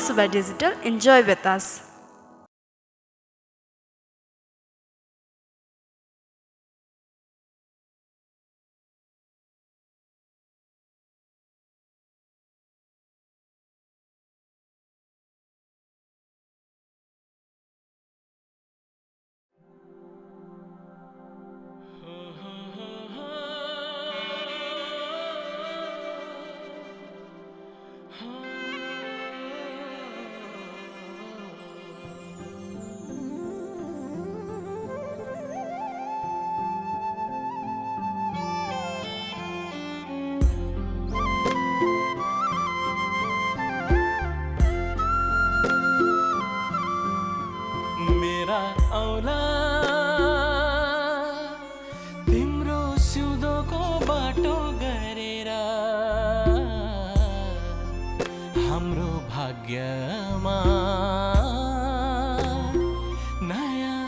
Suba Digital. Enjoy with us. मेरा औला तिम्रो सिउँदोको बाटो गरेर हाम्रो भाग्यमा नयाँ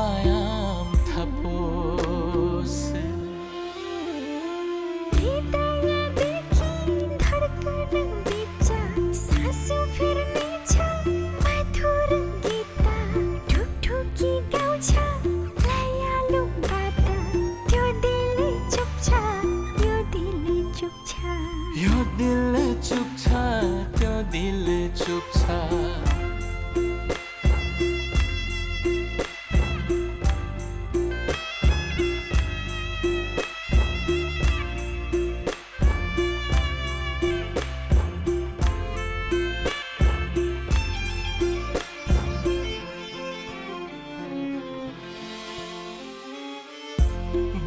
आयाम थपोस् यो दिल चुप छ त्यो दिल चुप छ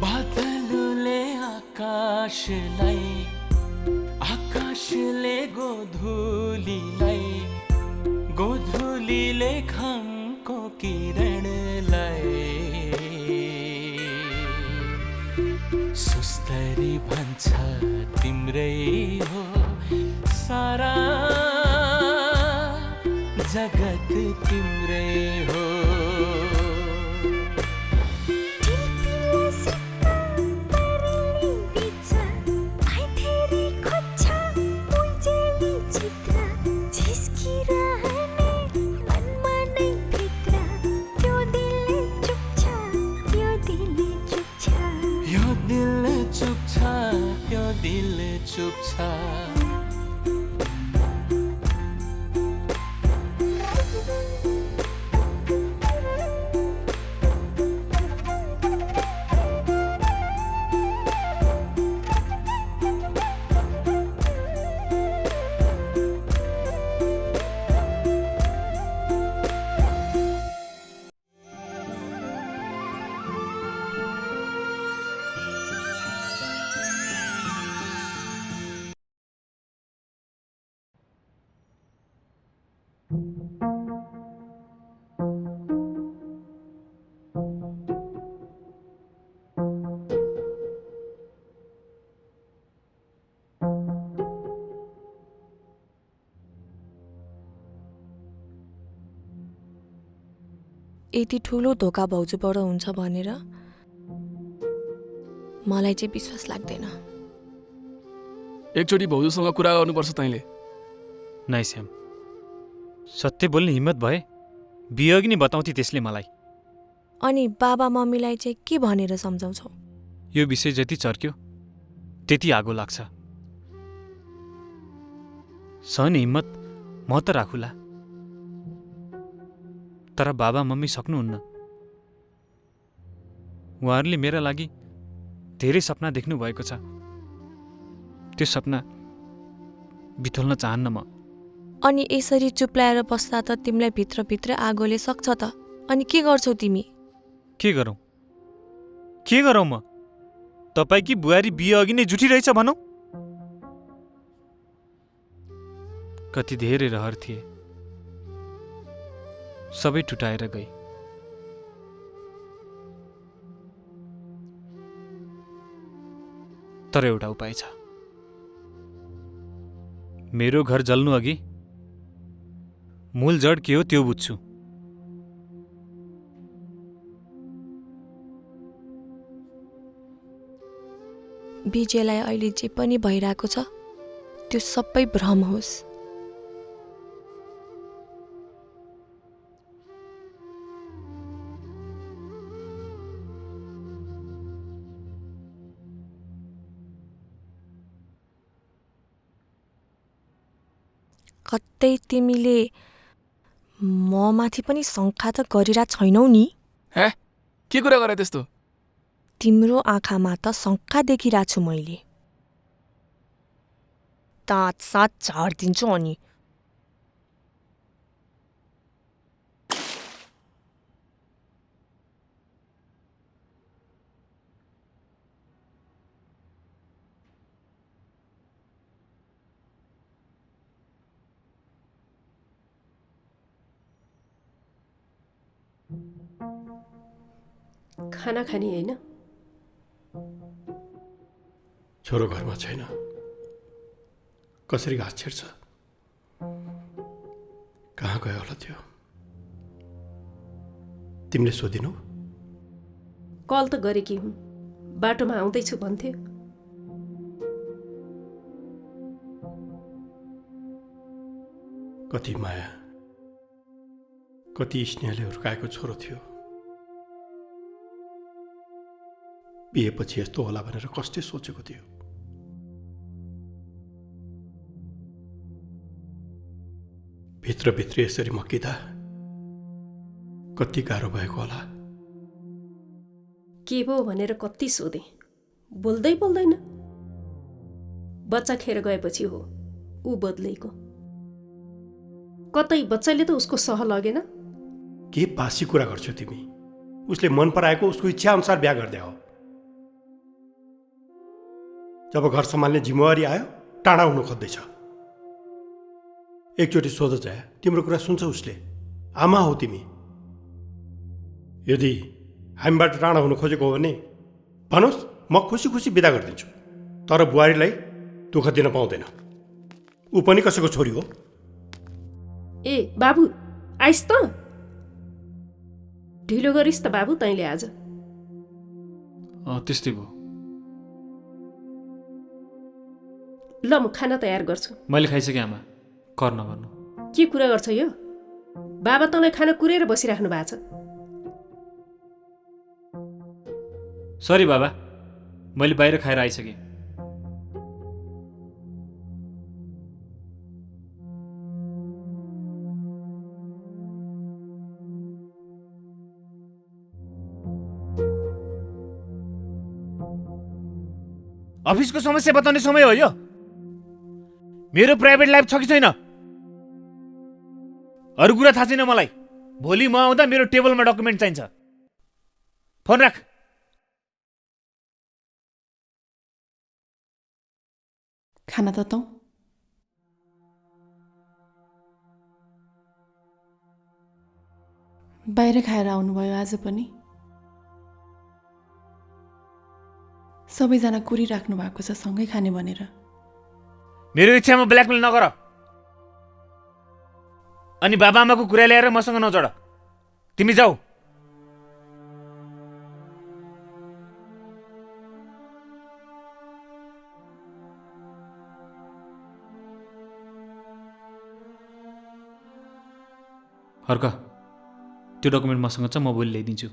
बादलले आकाशलाई आकाशले गोधुलीलाई गोधुलीले घामको किरणलाई सुस्तरी भन्छ तिम्रै हो सारा जगत तिम्रै हो दिल चुप छ यति ठुलो धोका भाउजूबाट हुन्छ भनेर मलाई चाहिँ विश्वास लाग्दैन। एकचोटि भाउजूसँग कुरा गर्नुपर्छ तैँले। नाइ श्याम, सत्य बोल्ने हिम्मत भए बिहे अघि नै बताउँथे त्यसले मलाई। अनि बाबा मम्मीलाई चाहिँ के भनेर सम्झाउँछौ? यो विषय जति चर्क्यो त्यति आगो लाग्छ। सहने हिम्मत म त राखुला, तर बाबा मम्मी सक्नुहुन्न। उहाँहरूले मेरा लागि धेरै सपना देख्नु भएको छ। त्यो सपना बिथोल्न चाहन्न म। अनि यसरी चुप्लाएर बस्दा त तिमीलाई भित्रभित्र आगोले सक्छ त। अनि के गर्छौ तिमी? के गरौँ म? तपाईकी बुहारी बिहे अघि नै जुठी रहेछ भनौ? कति धेरै रहर थिए, सबै टुटाएर गई। तर एउटा उपाय छ। मेरो घर जल्नु अघि मूल जड के हो त्यो बुझ्छु। विजयलाई अहिले जे पनि भइरहेको छ त्यो सबै भ्रम होस्। कतै तिमीले म माथि पनि शङ्का त गरिरा छैनौ नि? हे के कुरा गरे त्यस्तो? तिम्रो आँखामा त शङ्का देखिरा छु मैले। दाँत साथ झार्दिन्छु अनि। खाना खाने होइन? छोरो घरमा छैन, कसरी घाँस छिर्छ? कहाँ गयो होला त्यो? तिमीले सोधिनौ? कल त गरेकी हुँ, बाटोमा आउँदैछु भन्थ्यो। कति माया, कति स्नेहले हुर्काएको छोरो थियो। बिहेपछि यस्तो होला भनेर कसले सोचेको थियो? भित्रभित्र यसरी मकिँदा कति गाह्रो भएको होला। के भो भनेर कति सोधे, बोल्दै बोल्दैन। बच्चा खेर गएपछि हो ऊ बदलेको। कतै बच्चाले त उसको सह लगेन। के बासी कुरा गर्छौ तिमी? उसले मन पराएको उसको इच्छा अनुसार बिहा गर्दै हो। जब घर सम्हाल्ने जिम्मेवारी आयो टाढा हुनु खोज्दैछ। एकचोटि सोध जाए, तिम्रो कुरा सुन्छ उसले। आमा हो तिमी। यदि हामीबाट टाढा हुनु खोजेको हो भने भन्नुहोस्, म खुसी खुसी बिदा गरिदिन्छु। तर बुहारीलाई दुःख दिन पाउँदैन। ऊ पनि कसैको छोरी हो। ए बाबु आइस् त। ढिलो गरिस् त बाबु तैँले आज। त्यस्तै भयो। ल म खाना तयार गर्छु। मैले खाइसकेँ आमा, कर नगर्नु। के कुरा गर्छ यो? बाबा तँलाई खाना कुरेर बसिराख्नु भएको छ। सरी बाबा, मैले बाहिर खाएर आइसकेँ। अफिसको समस्या बताउने समय हो यो? मेरो प्राइभेट लाइफ छ कि छैन? अरू कुरा थाहा छैन मलाई। भोलि म आउँदा मेरो टेबलमा डकुमेन्ट चाहिन्छ। फोन राख। खाना त तँ बाहिर खाएर आउनुभयो आज पनि। सबैजना कुरिराख्नु भएको छ सँगै खाने भनेर। मेरो इच्छामा ब्ल्याकमेल नगर। अनि बाबाआमाको कुरा ल्याएर मसँग नजड। तिमी जाऊ। हर्क, त्यो डकुमेन्ट मसँग छ, म भोलि ल्याइदिन्छु।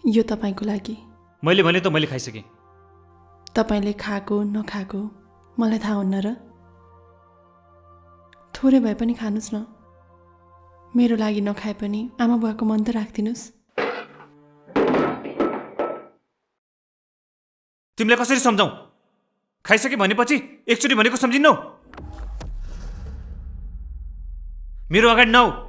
यो तपाईँको लागि। मैले भने त मैले खाइसकेँ। तपाईँले खाएको नखाएको मलाई थाहा हुन्न र? थोरै भए पनि खानुहोस् न। मेरो लागि नखाए पनि आमा बुवाको मन त राखिदिनुहोस्। तिमीलाई कसरी सम्झाऊ? खाइसके भनेपछि एकचोटि भनेको सम्झिन्नौ? मेरो अगाडि नआऊ।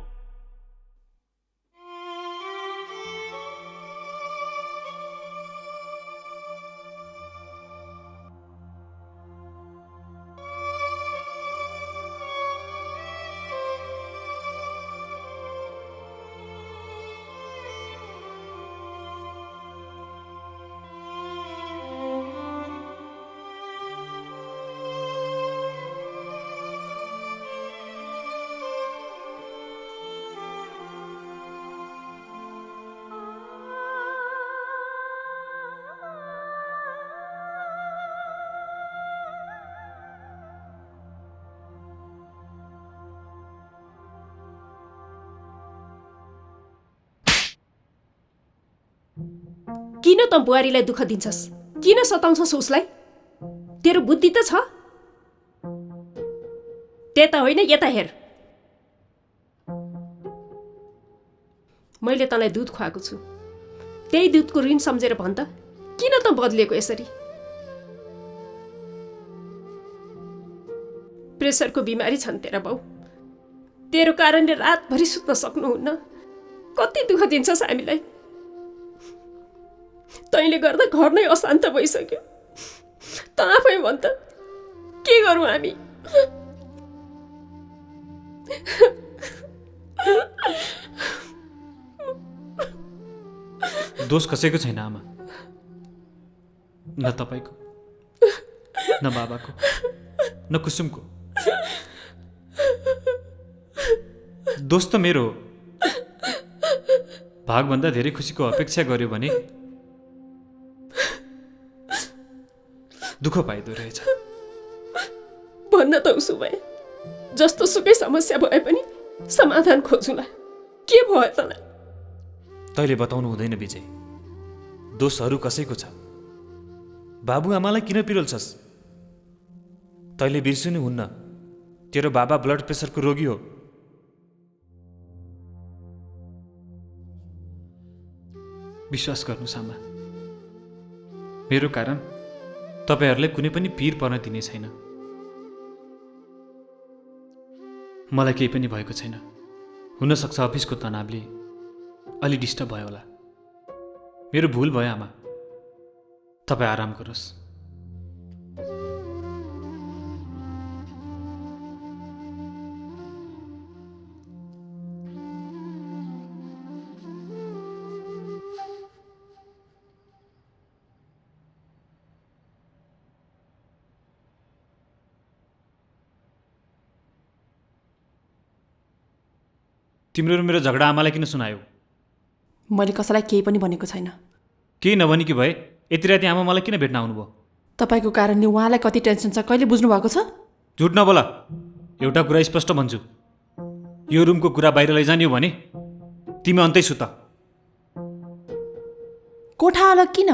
किन त बुहारीलाई दुःख दिन्छस्? किन सताउँछस् उसलाई? तेरो बुद्धि त छ? त्यता होइन, यता हेर। मैले तँलाई दुध खुवाएको छु, त्यही दुधको ऋण सम्झेर भन् त, किन त बदलिएको यसरी? प्रेसरको बिमारी छन् तेरा बाउ। तेरो कारणले रातभरि सुत्न सक्नुहुन्न। कति दुःख दिन्छस् हामीलाई। तैँले गर्दा घर नै अशान्त भइसक्यो। त आफै भन् त, के गरौँ हामी? दोष कसैको छैन आमा, न तपाईँको, न बाबाको, न कुसुमको। दोष त मेरो हो। भागभन्दा धेरै खुसीको अपेक्षा गर्यो भने दुःख पाइदो रहेछ। भन्न त उसो भए जस्तो सुकै समस्या भए पनि समाधान खोजौँला। के भयो तँलाई? तैँले बताउनु हुँदैन विजय, दोषहरू कसैको छ। बाबुआमालाई किन पिरोल्छस्? तैँले बिर्सिनु हुन्न, तेरो बाबा ब्लड प्रेसरको रोगी हो। विश्वास गर्नुहोस् आमा, मेरो कारण तपाईँहरूलाई कुनै पनि पीर पर्न दिने छैन। मलाई केही पनि भएको छैन। हुनसक्छ अफिसको तनावले अलि डिस्टर्ब भयो होला। मेरो भुल भयो आमा, तपाईँ आराम गरोस्। तिम्रो र मेरो झगडा आमालाई किन सुनायो? मैले कसैलाई केही पनि भनेको छैन। केही नभनी कि भए यति राति आमा मलाई किन भेट्न आउनुभयो? तपाईँको कारणले उहाँलाई कति टेन्सन छ कहिले बुझ्नु भएको छ? झुट नबोला। एउटा कुरा स्पष्ट भन्छु, यो रुमको कुरा बाहिर लैजाने हो भने तिमी अन्तै सुत। कोठा अलग किन?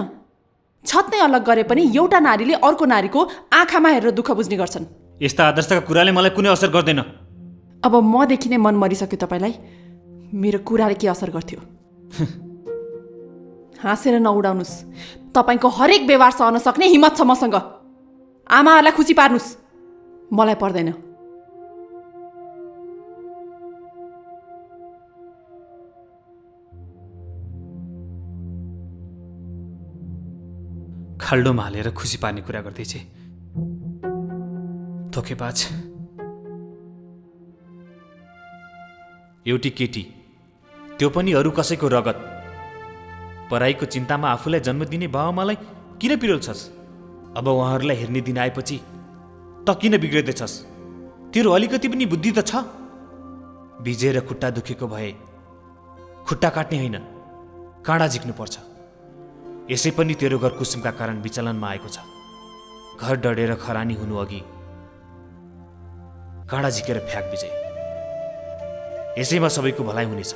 छत नै अलग गरे पनि एउटा नारीले अर्को नारीको आँखामा हेरेर दुःख बुझ्ने गर्छन्। यस्ता आदर्शका कुराले मलाई कुनै असर गर्दैन। अब मदेखि नै मन मरिसक्यो तपाईँलाई। मेरो कुराले के असर गर्थ्यो? हाँसेर नउडाउनुहोस्। तपाईँको हरेक व्यवहार सहन सक्ने हिम्मत छ मसँग। आमाहरूलाई खुसी पार्नुहोस्, मलाई पर्दैन। खाल्डोमा हालेर खुसी पार्ने कुरा गर्दैछ। धोकेबाज। एउटी केटी, त्यो पनि अरू कसैको रगत। पराईको चिन्तामा आफूलाई जन्म दिने बाबुआमालाई किन पिरोल्छस्? अब उहाँहरूलाई हेर्ने दिन आएपछि त किन बिग्रिँदैछस्? तेरो अलिकति पनि बुद्धि त छ? विजय र खुट्टा दुखेको भए खुट्टा काट्ने होइन, काँडा झिक्नुपर्छ। यसै पनि तेरो घर कुसुमका कारण विचलनमा आएको छ। घर डढेर खरानी हुनु अघि काँडा झिकेर फ्याँक विजय। यसैमा सबैको भलाइ हुनेछ।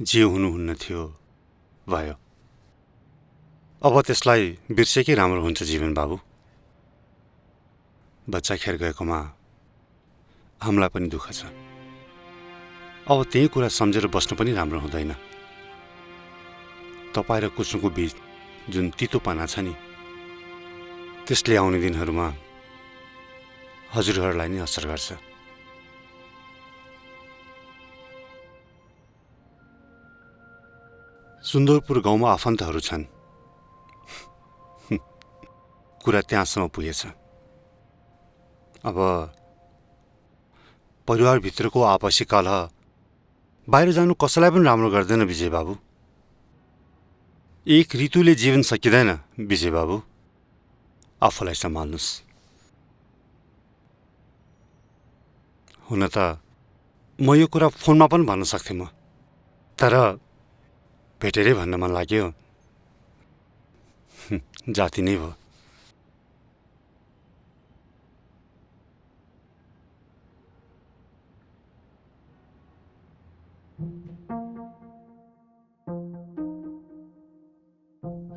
जे हुनुहुन्न थियो भयो। अब त्यसलाई बिर्सेकै राम्रो हुन्छ जीवन बाबु। बच्चा खेर गएकोमा हामीलाई पनि दुःख छ। अब त्यही कुरा सम्झेर बस्नु पनि राम्रो हुँदैन। तपाईँ र कुसुमको बीच जुन तितोपना छ नि, त्यसले आउने दिनहरूमा हजुरहरूलाई नै असर गर्छ। सुन्दरपुर गाउँमा आफन्तहरू छन्। कुरा त्यहाँसम्म पुगेछ। अब परिवारभित्रको आपसी कलह बाहिर जानु कसैलाई पनि राम्रो गर्दैन विजय बाबु। एक ऋतुले जीवन सकिँदैन विजय बाबु। आफूलाई सम्हाल्नुस्। हुन त म यो कुरा फोनमा पनि भन्न सक्थेँ म, तर भेटेरै भन्न मन लाग्यो। जाति नै भयो।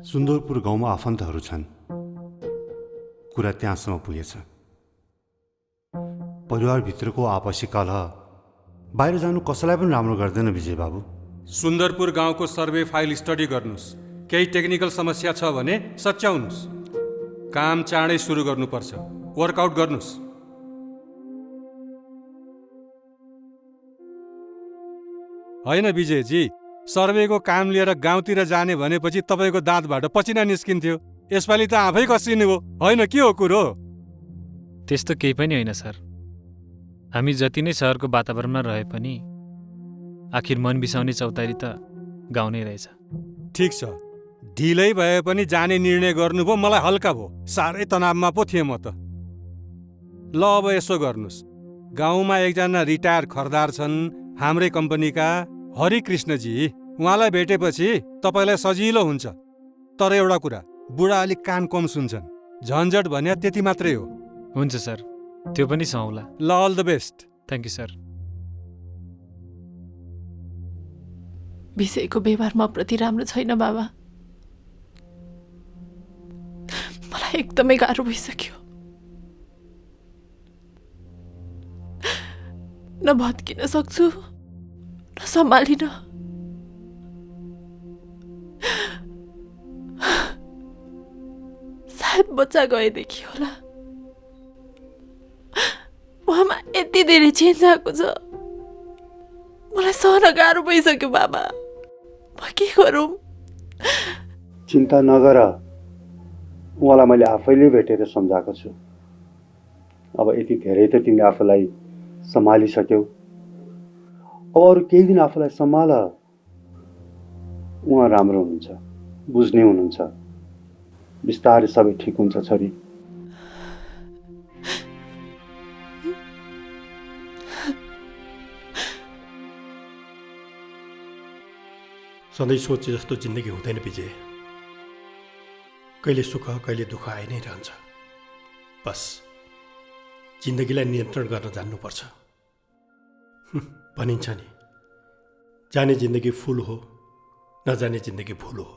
सुन्दरपुर गाउँमा आफन्तहरू छन्। कुरा त्यहाँसम्म पुगेछ। परिवारभित्रको आपसी कलह बाहिर जानु कसैलाई पनि राम्रो गर्दैन विजय बाबु। सुन्दरपुर गाउँको सर्वे फाइल स्टडी गर्नुस्। केही टेक्निकल समस्या छ भने सच्याउनुस्। काम चाँडै सुरु गर्नुपर्छ। वर्कआउट गर्नुस्। होइन विजयजी, सर्वेको काम लिएर गाउँतिर जाने भनेपछि तपाईँको दाँतबाट पसिना निस्किन्थ्यो। यसपालि त आफै कसिनु हो, होइन के हो कुरो? त्यस्तो केही पनि होइन सर। हामी जति नै सहरको वातावरणमा रहे पनि आखिर मन बिसाउने चौतारी त गाउँ नै रहेछ। ठिक छ, ढिलै भए पनि जाने निर्णय गर्नुभयो, मलाई हल्का भयो। साह्रै तनावमा पो थिएँ म त। ल अब यसो गर्नुहोस्, गाउँमा एकजना रिटायर खरदार छन् हाम्रै कम्पनीका, हरिकृष्णजी। उहाँलाई भेटेपछि तपाईँलाई सजिलो हुन्छ। तर एउटा कुरा, बुढा अलिक कान कम सुन्छन्। झन्झट भने त्यति मात्रै हो। हुन्छ सर, त्यो पनि सुहाउला। ल, all the best. Thank you sir. विषयको व्यवहार म प्रति राम्रो छैन बाबा। मलाई एकदमै गाह्रो भइसक्यो। न भत्किन सक्छु न सम्हालिन। सायद बच्चा गएदेखि होला उहाँमा यति धेरै चेन्ज आएको छ। मलाई सहन गाह्रो भइसक्यो बाबा। म के गरौँ? चिन्ता नगर, उहाँलाई मैले आफैले भेटेर सम्झाएको छु। अब यति धेरै त तिमीले आफूलाई सम्हालिसक्यौ। अब अरू केही दिन आफूलाई सम्हाल। उहाँ राम्रो हुनुहुन्छ, बुझ्ने हुनुहुन्छ। बिस्तारै सबै ठिक हुन्छ छोरी। सधैँ सोचे जस्तो जिन्दगी हुँदैन विजय। कहिले सुख कहिले दुःख आइ नै रहन्छ। बस जिन्दगीलाई नियन्त्रण गर्न जान्नुपर्छ। भनिन्छ नि, जाने जिन्दगी फुल हो, नजाने जिन्दगी भुल हो।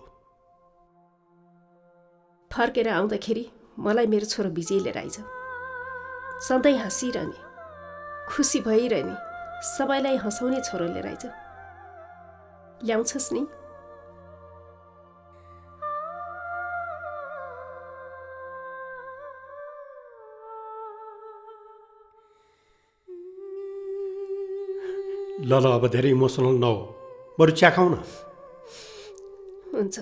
फर्केर आउँदाखेरि मलाई मेरो छोरो विजय लिएर आइज। सधैँ हाँसिरहने, खुसी भइरहने, सबैलाई हँसाउने छोरो लिएर आइज। ल्याउँछस् नि? ल अब धेरै इमोसनल नहो, बरु चिया खाऊ न। हुन्छ।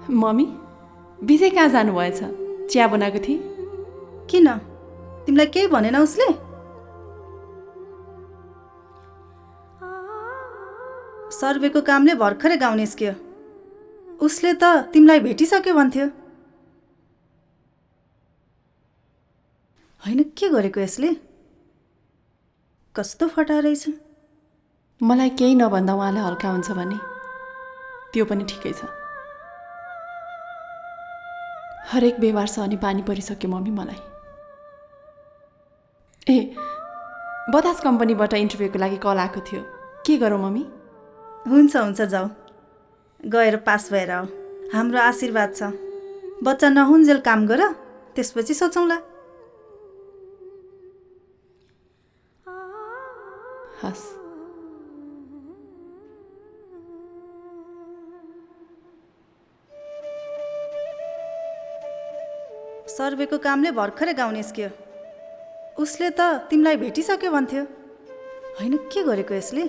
मम्मी विजय कहाँ जानुभएछ? चिया बनाएको थिएँ। किन तिमीलाई केही भनेन उसले? सर्वेको कामले भर्खरै गाउँ निस्क्यो। उसले त तिमीलाई भेटिसक्यो भन्थ्यो। होइन के गरेको यसले? कस्तो फटा रहेछ। मलाई केही नभन्दा उहाँलाई हल्का हुन्छ भने त्यो पनि ठिकै छ। हरेक व्यवहार सहने पानी परिसक्यो मम्मी मलाई। ए बतास कम्पनीबाट इन्टरभ्यूको लागि कल आएको थियो। के गरौँ मम्मी? हुन्छ हुन्छ जाऊ, गएर पास भएर आऊ। हाम्रो आशीर्वाद छ। बच्चा नहुन्जेल काम गर, त्यसपछि सोचौँला। हस्। सर्वेको कामले भर्खरै गाउँ निस्क्यो। उसले त तिमीलाई भेटिसक्यो भन्थ्यो। होइन के गरेको यसले?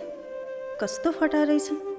कस्तो फटा रहेछ।